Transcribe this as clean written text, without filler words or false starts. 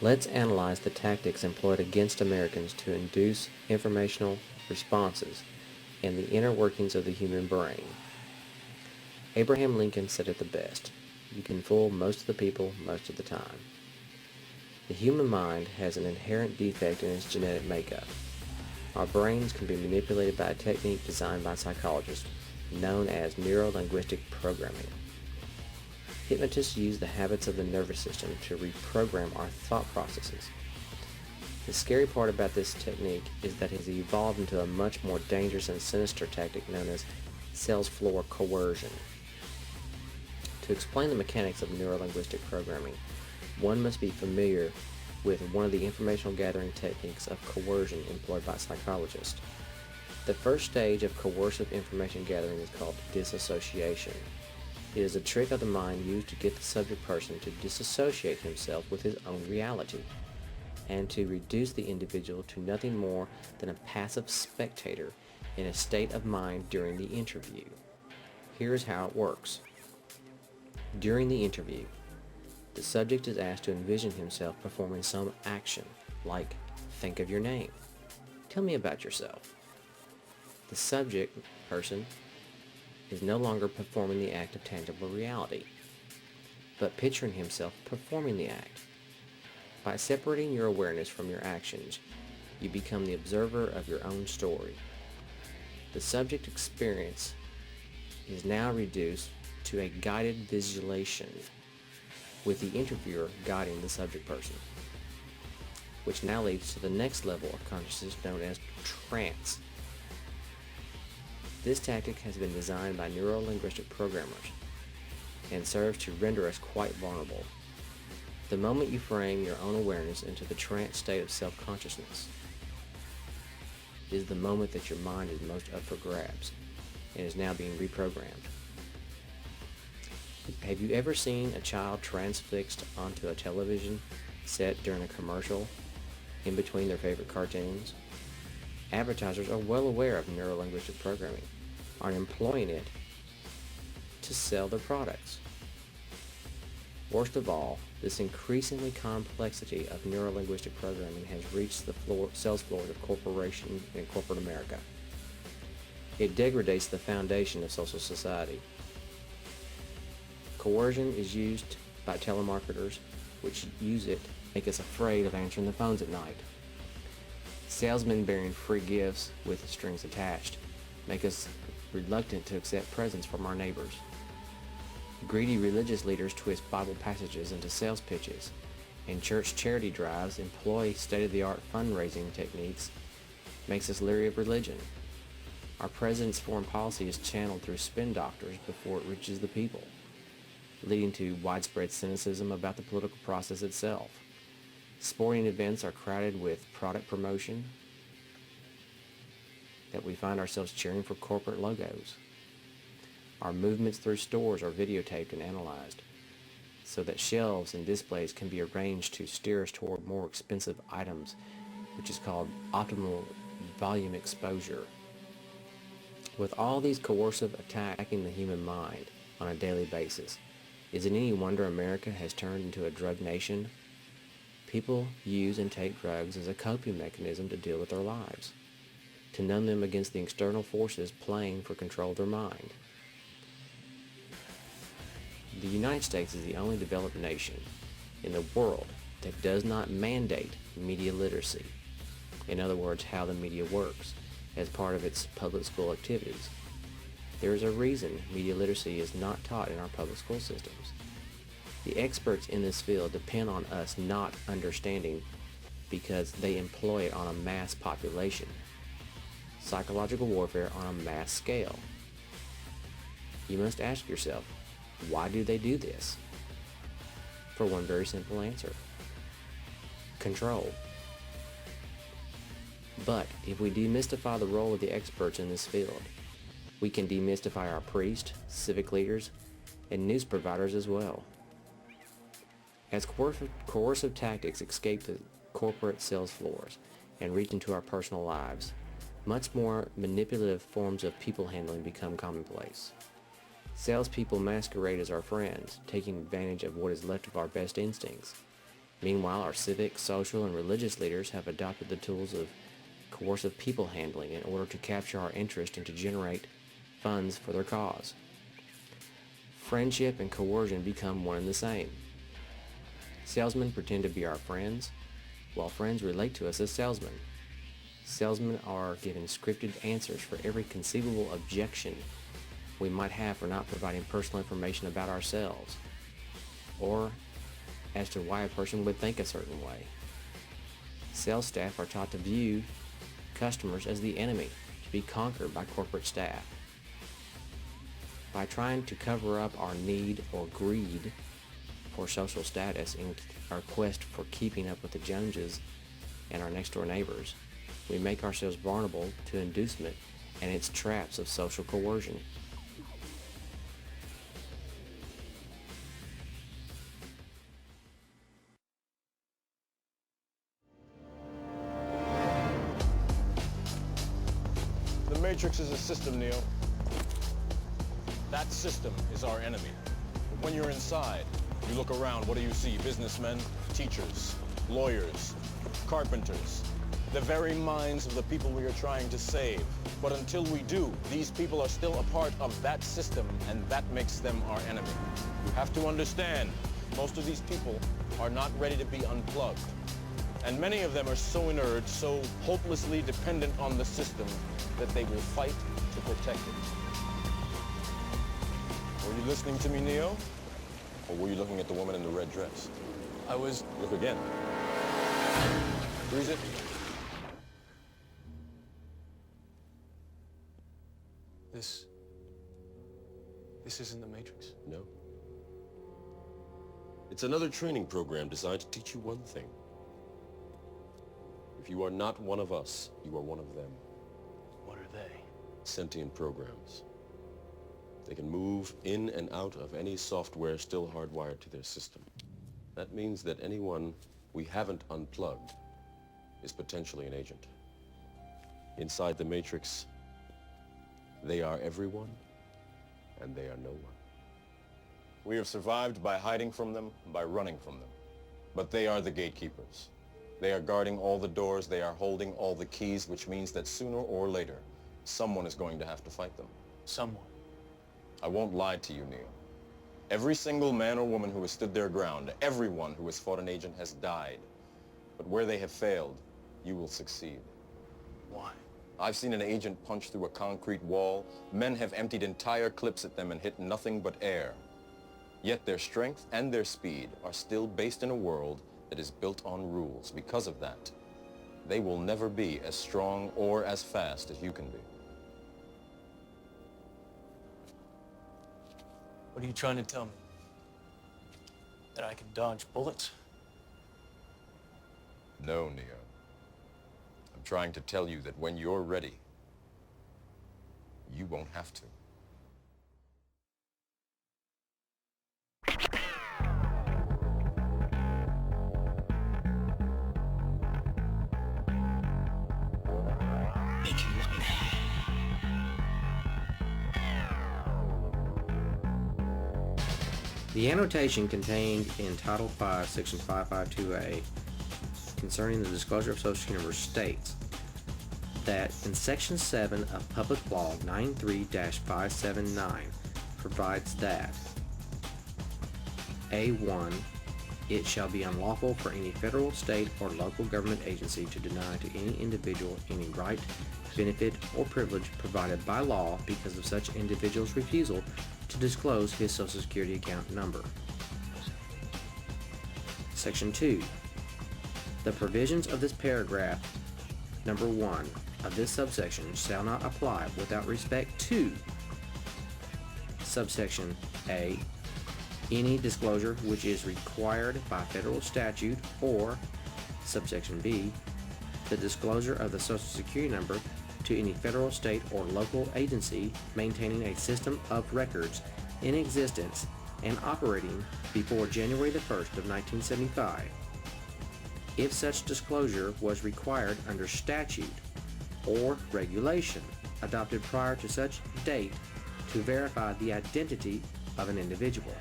Let's analyze the tactics employed against Americans to induce informational responses and the inner workings of the human brain. Abraham Lincoln said it the best: "You can fool most of the people most of the time." The human mind has an inherent defect in its genetic makeup. Our brains can be manipulated by a technique designed by psychologists known as neuro-linguistic programming. Hypnotists use the habits of the nervous system to reprogram our thought processes. The scary part about this technique is that it has evolved into a much more dangerous and sinister tactic known as sales floor coercion. To explain the mechanics of neuro-linguistic programming, one must be familiar with one of the informational gathering techniques of coercion employed by psychologists. The first stage of coercive information gathering is called disassociation. It is a trick of the mind used to get the subject person to disassociate himself with his own reality and to reduce the individual to nothing more than a passive spectator in a state of mind during the interview. Here's how it works. During the interview, the subject is asked to envision himself performing some action, like think of your name, tell me about yourself. The subject person is no longer performing the act of tangible reality, but picturing himself performing the act. By separating your awareness from your actions, you become the observer of your own story. The subject experience is now reduced to a guided visualization, with the interviewer guiding the subject person, which now leads to the next level of consciousness known as trance. This tactic has been designed by neuro-linguistic programmers and serves to render us quite vulnerable. The moment you frame your own awareness into the trance state of self-consciousness is the moment that your mind is most up for grabs and is now being reprogrammed. Have you ever seen a child transfixed onto a television set during a commercial in between their favorite cartoons? Advertisers are well aware of neuro-linguistic programming, are employing it to sell their products. Worst of all, this increasingly complexity of neuro-linguistic programming has reached the sales floors of corporations and corporate America. It degrades the foundation of social society. Coercion is used by telemarketers, which use it to make us afraid of answering the phones at night. Salesmen bearing free gifts with strings attached make us reluctant to accept presents from our neighbors. Greedy religious leaders twist Bible passages into sales pitches, and church charity drives employ state-of-the-art fundraising techniques, makes us leery of religion. Our president's foreign policy is channeled through spin doctors before it reaches the people, leading to widespread cynicism about the political process itself. Sporting events are crowded with product promotion that we find ourselves cheering for corporate logos. Our movements through stores are videotaped and analyzed so that shelves and displays can be arranged to steer us toward more expensive items, which is called optimal volume exposure. With all these coercive attacking the human mind on a daily basis, is it any wonder America has turned into a drug nation? People use and take drugs as a coping mechanism to deal with their lives, to numb them against the external forces playing for control of their mind. The United States is the only developed nation in the world that does not mandate media literacy, in other words, how the media works, as part of its public school activities. There is a reason media literacy is not taught in our public school systems. The experts in this field depend on us not understanding because they employ it on a mass population. Psychological warfare on a mass scale. You must ask yourself, why do they do this? For one very simple answer: control. But if we demystify the role of the experts in this field, we can demystify our priests, civic leaders, and news providers as well. As coercive tactics escape the corporate sales floors and reach into our personal lives, much more manipulative forms of people handling become commonplace. Salespeople masquerade as our friends, taking advantage of what is left of our best instincts. Meanwhile, our civic, social, and religious leaders have adopted the tools of coercive people handling in order to capture our interest and to generate funds for their cause. Friendship and coercion become one and the same. Salesmen pretend to be our friends, while friends relate to us as salesmen. Salesmen are given scripted answers for every conceivable objection we might have for not providing personal information about ourselves, or as to why a person would think a certain way. Sales staff are taught to view customers as the enemy, to be conquered by corporate staff. By trying to cover up our need or greed for social status in our quest for keeping up with the Joneses and our next door neighbors, we make ourselves vulnerable to inducement and its traps of social coercion. The Matrix is a system, Neo. That system is our enemy. But when you're inside, you look around, what do you see? Businessmen, teachers, lawyers, carpenters, the very minds of the people we are trying to save. But until we do, these people are still a part of that system, and that makes them our enemy. You have to understand, most of these people are not ready to be unplugged. And many of them are so inert, so hopelessly dependent on the system, that they will fight to protect it. Were you listening to me, Neo? Or were you looking at the woman in the red dress? I was... Look again. Freeze it. This isn't the Matrix. No. It's another training program designed to teach you one thing. If you are not one of us, you are one of them. What are they? Sentient programs. They can move in and out of any software still hardwired to their system. That means that anyone we haven't unplugged is potentially an agent. Inside the Matrix, they are everyone, and they are no one. We have survived by hiding from them, by running from them. But they are the gatekeepers. They are guarding all the doors, they are holding all the keys, which means that sooner or later, someone is going to have to fight them. Someone. I won't lie to you, Neo. Every single man or woman who has stood their ground, everyone who has fought an agent has died. But where they have failed, you will succeed. Why? I've seen an agent punch through a concrete wall. Men have emptied entire clips at them and hit nothing but air. Yet their strength and their speed are still based in a world that is built on rules. Because of that, they will never be as strong or as fast as you can be. What are you trying to tell me? That I can dodge bullets? No, Neo. I'm trying to tell you that when you're ready, you won't have to. The annotation contained in Title V, Section 552A, concerning the disclosure of Social Security numbers states that in Section 7 of Public Law 93-579 provides that A1, it shall be unlawful for any federal, state, or local government agency to deny to any individual any right, benefit, or privilege provided by law because of such individual's refusal to disclose his Social Security account number. Section 2. The provisions of this paragraph, number 1, of this subsection shall not apply without respect to subsection A, any disclosure which is required by federal statute, or subsection B, the disclosure of the Social Security number to any federal, state, or local agency maintaining a system of records in existence and operating before January the 1st of 1975, if such disclosure was required under statute or regulation adopted prior to such date to verify the identity of an individual.